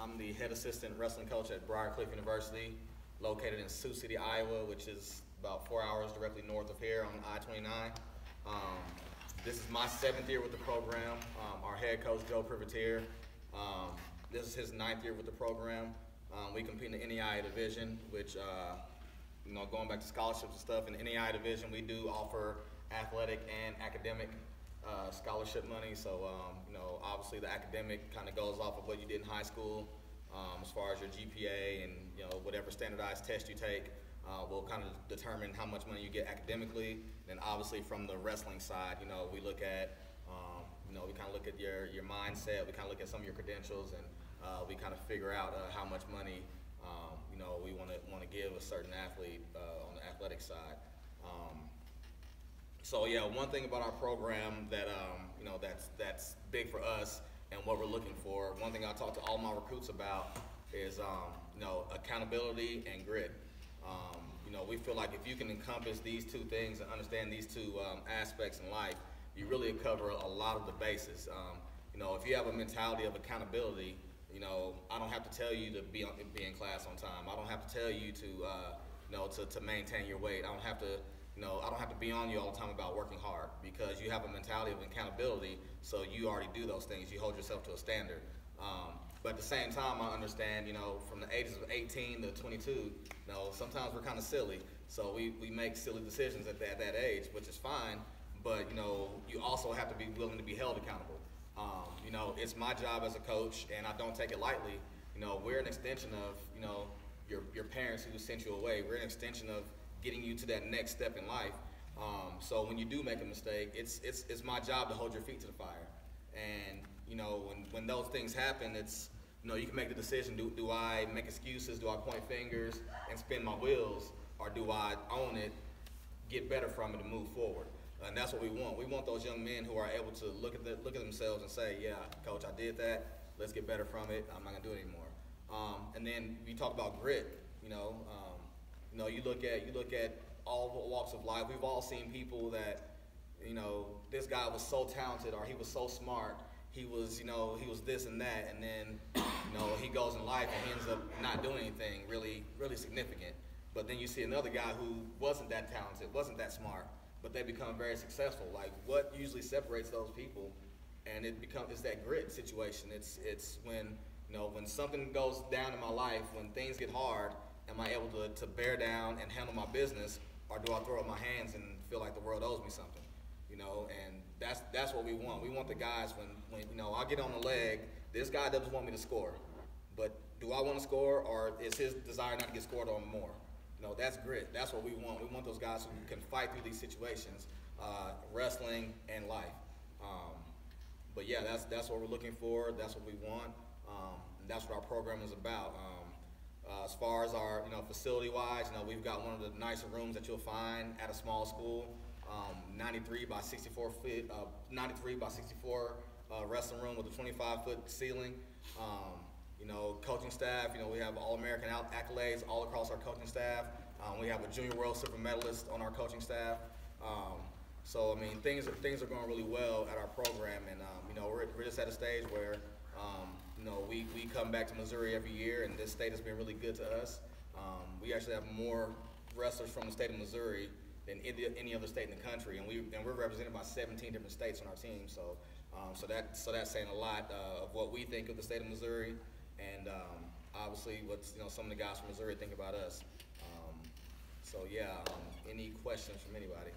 I'm the head assistant wrestling coach at Briar University, located in Sioux City, Iowa, which is about 4 hours directly north of here on I-29. This is my 7th year with the program. Our head coach, Joe Privateer, this is his 9th year with the program. We compete in the NEI division, which, going back to scholarships and stuff, in the NEI division, we do offer athletic and academic scholarship money. So, obviously the academic kind of goes off of what you did in high school, as far as your GPA and, whatever standardized test you take will kind of determine how much money you get academically. And obviously from the wrestling side, we look at, we kind of look at your mindset, we kind of look at some of your credentials, and we kind of figure out how much money, we want to give a certain athlete on the athletic side. So yeah, one thing about our program that that's big for us and what we're looking for. One thing I talk to all my recruits about is accountability and grit. We feel like if you can encompass these two things and understand these two aspects in life, you really cover a lot of the bases. If you have a mentality of accountability, I don't have to tell you to be in class on time. I don't have to tell you to maintain your weight. I don't have to be on you all the time about working hard, because you have a mentality of accountability, so you already do those things. You hold yourself to a standard. But at the same time, I understand, from the ages of 18 to 22, sometimes we're kind of silly. So we make silly decisions at that age, which is fine, but, you also have to be willing to be held accountable. It's my job as a coach, and I don't take it lightly. We're an extension of, your parents who sent you away. We're an extension of getting you to that next step in life. So when you do make a mistake, it's my job to hold your feet to the fire. And, when those things happen, it's, you can make the decision, do I make excuses, do I point fingers and spin my wheels, or do I own it, get better from it, and move forward? And that's what we want. We want those young men who are able to look at themselves and say, yeah, coach, I did that, let's get better from it, I'm not gonna do it anymore. And then you talk about grit, you look at all walks of life. We've all seen people that, this guy was so talented, or he was so smart, he was this and that, and then, he goes in life and he ends up not doing anything really, really significant. But then you see another guy who wasn't that talented, wasn't that smart, but they become very successful. Like, what usually separates those people, and it's that grit situation. It's when, when something goes down in my life, when things get hard, am I able to bear down and handle my business, or do I throw up my hands and feel like the world owes me something? And that's what we want. We want the guys when I get on the leg, this guy doesn't want me to score, but do I want to score, or is his desire not to get scored on more? That's grit. That's what we want. We want those guys who can fight through these situations, wrestling and life. But yeah, that's what we're looking for. That's what we want. And that's what our program is about. As far as our facility-wise, we've got one of the nicer rooms that you'll find at a small school. 93 by 64 feet, 93 by 64 wrestling room with a 25-foot ceiling. Coaching staff, we have All-American accolades all across our coaching staff. We have a Junior World Silver Medalist on our coaching staff. So, things are going really well at our program, and, we're just at a stage where, we come back to Missouri every year, and this state has been really good to us. We actually have more wrestlers from the state of Missouri than any other state in the country, and we're represented by 17 different states on our team. So that's saying a lot of what we think of the state of Missouri, and obviously what some of the guys from Missouri think about us. So yeah, any questions from anybody?